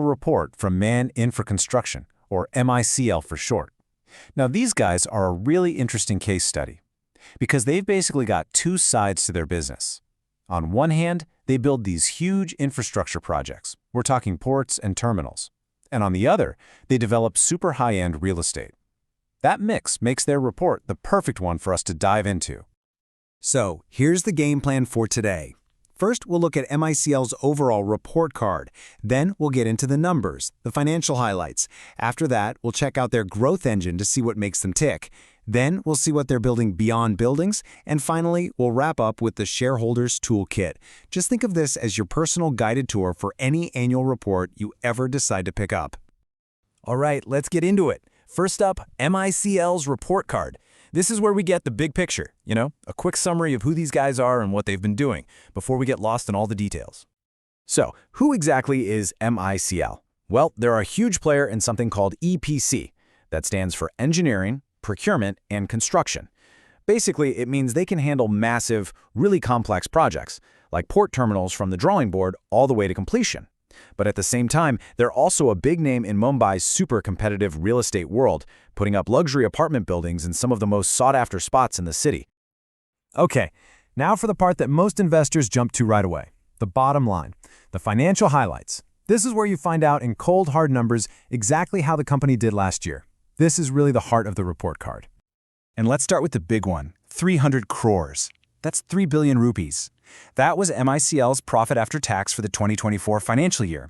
report from Infraconstruction, or MICL for short. Now, these guys are a really interesting case study because they've basically got two sides to their business. On one hand, they build these huge infrastructure projects. We're talking ports and terminals. And on the other, they develop super high-end real estate. That mix makes their report the perfect one for us to dive into. So, here's the game plan for today. First, we'll look at MICL's overall report card. Then, we'll get into the numbers, the financial highlights. After that, we'll check out their growth engine to see what makes them tick. Then, we'll see what they're building beyond buildings. And finally, we'll wrap up with the shareholders toolkit. Just think of this as your personal guided tour for any annual report you ever decide to pick up. All right, let's get into it. First up, MICL's report card. This is where we get the big picture, a quick summary of who these guys are and what they've been doing before we get lost in all the details. So, who exactly is MICL? Well, they're a huge player in something called EPC. That stands for engineering, procurement, and construction. Basically, it means they can handle massive, really complex projects, like port terminals from the drawing board all the way to completion. But at the same time, they're also a big name in Mumbai's super competitive real estate world, putting up luxury apartment buildings in some of the most sought-after spots in the city. Okay, now for the part that most investors jump to right away, the bottom line, the financial highlights. This is where you find out in cold, hard numbers exactly how the company did last year. This is really the heart of the report card. And let's start with the big one, 300 crores. That's 3 billion rupees. That was MICL's profit after tax for the 2024 financial year.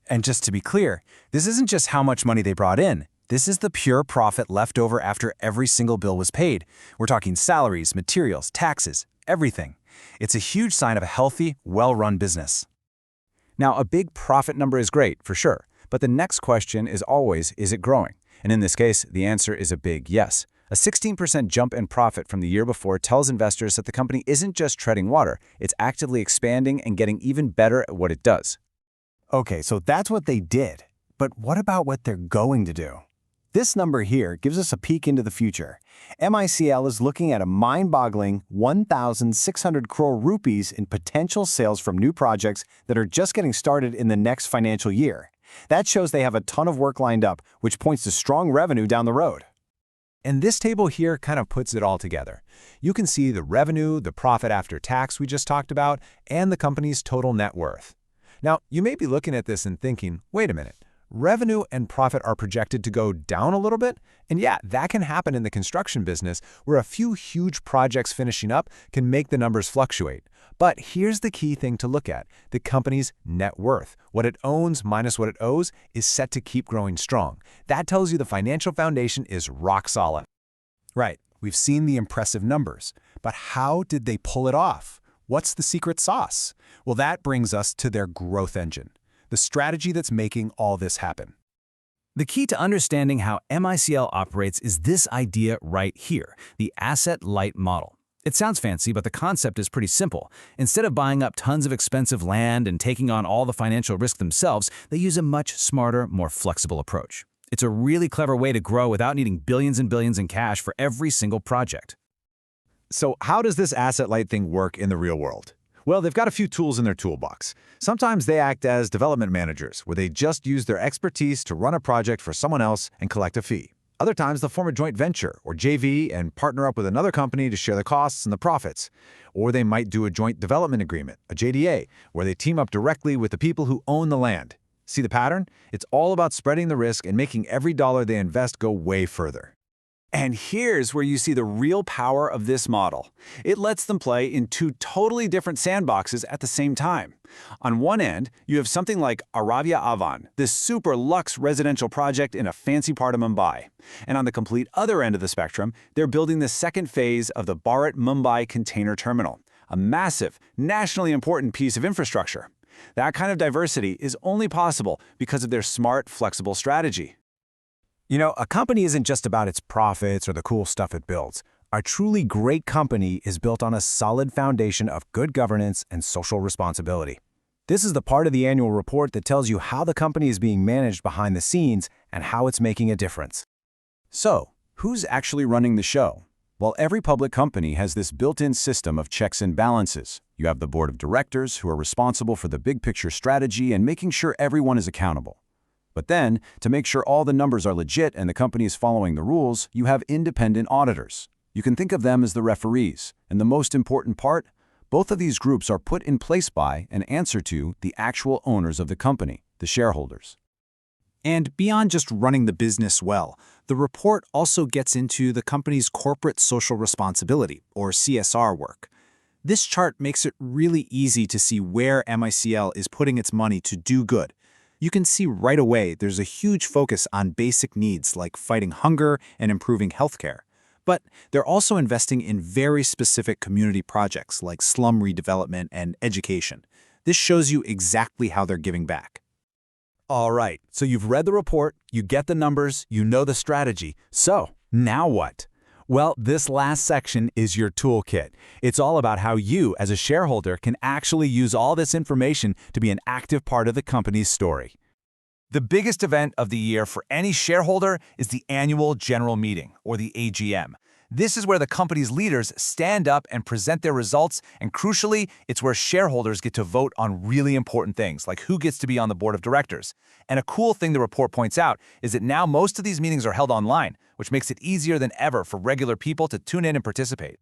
And just to be clear, this isn't just how much money they brought in. This is the pure profit left over after every single bill was paid. We're talking salaries, materials, taxes, everything. It's a huge sign of a healthy, well-run business. Now, a big profit number is great, for sure. But the next question is always, is it growing? And in this case, the answer is a big yes. A 16% jump in profit from the year before tells investors that the company isn't just treading water, it's actively expanding and getting even better at what it does. Okay, so that's what they did. But what about what they're going to do? This number here gives us a peek into the future. MICL is looking at a mind-boggling 1,600 crore rupees in potential sales from new projects that are just getting started in the next financial year. That shows they have a ton of work lined up, which points to strong revenue down the road. And this table here kind of puts it all together. You can see the revenue, the profit after tax we just talked about, and the company's total net worth. Now, you may be looking at this and thinking, wait a minute, revenue and profit are projected to go down a little bit? And yeah, that can happen in the construction business, where a few huge projects finishing up can make the numbers fluctuate. But here's the key thing to look at. The company's net worth, what it owns minus what it owes, is set to keep growing strong. That tells you the financial foundation is rock solid. Right, we've seen the impressive numbers. But how did they pull it off? What's the secret sauce? Well, that brings us to their growth engine, the strategy that's making all this happen. The key to understanding how MICL operates is this idea right here, the asset-light model. It sounds fancy, but the concept is pretty simple. Instead of buying up tons of expensive land and taking on all the financial risk themselves, they use a much smarter, more flexible approach. It's a really clever way to grow without needing billions and billions in cash for every single project. So how does this asset-light thing work in the real world? Well, they've got a few tools in their toolbox. Sometimes they act as development managers, where they just use their expertise to run a project for someone else and collect a fee. Other times, they'll form a joint venture, or JV, and partner up with another company to share the costs and the profits. Or they might do a joint development agreement, a JDA, where they team up directly with the people who own the land. See the pattern? It's all about spreading the risk and making every dollar they invest go way further. And here's where you see the real power of this model. It lets them play in two totally different sandboxes at the same time. On one end, you have something like Aravia Avan, this super luxe residential project in a fancy part of Mumbai. And on the complete other end of the spectrum, they're building the second phase of the Bharat Mumbai Container Terminal, a massive, nationally important piece of infrastructure. That kind of diversity is only possible because of their smart, flexible strategy. A company isn't just about its profits or the cool stuff it builds. A truly great company is built on a solid foundation of good governance and social responsibility. This is the part of the annual report that tells you how the company is being managed behind the scenes and how it's making a difference. So, who's actually running the show? Well, every public company has this built-in system of checks and balances. You have the board of directors who are responsible for the big picture strategy and making sure everyone is accountable. But then, to make sure all the numbers are legit and the company is following the rules, you have independent auditors. You can think of them as the referees. And the most important part, both of these groups are put in place by and answer to the actual owners of the company, the shareholders. And beyond just running the business well, the report also gets into the company's corporate social responsibility, or CSR work. This chart makes it really easy to see where MICL is putting its money to do good. You can see right away there's a huge focus on basic needs like fighting hunger and improving healthcare. But they're also investing in very specific community projects like slum redevelopment and education. This shows you exactly how they're giving back. All right, so you've read the report, you get the numbers, you know the strategy. So, now what? Well, this last section is your toolkit. It's all about how you, as a shareholder, can actually use all this information to be an active part of the company's story. The biggest event of the year for any shareholder is the annual general meeting, or the AGM. This is where the company's leaders stand up and present their results, and crucially, it's where shareholders get to vote on really important things, like who gets to be on the board of directors. And a cool thing the report points out is that now most of these meetings are held online, which makes it easier than ever for regular people to tune in and participate.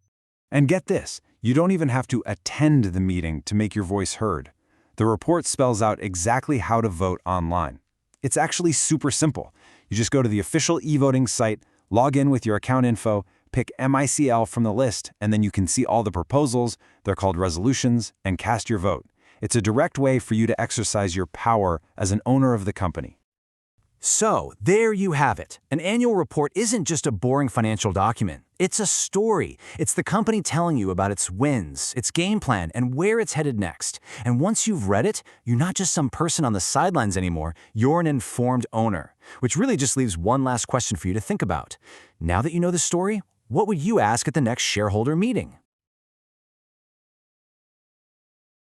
And get this, you don't even have to attend the meeting to make your voice heard. The report spells out exactly how to vote online. It's actually super simple. You just go to the official e-voting site, log in with your account info, pick MICL from the list, and then you can see all the proposals, they're called resolutions, and cast your vote. It's a direct way for you to exercise your power as an owner of the company. So, there you have it. An annual report isn't just a boring financial document. It's a story. It's the company telling you about its wins, its game plan, and where it's headed next. And once you've read it, you're not just some person on the sidelines anymore, you're an informed owner. Which really just leaves one last question for you to think about. Now that you know the story, what would you ask at the next shareholder meeting?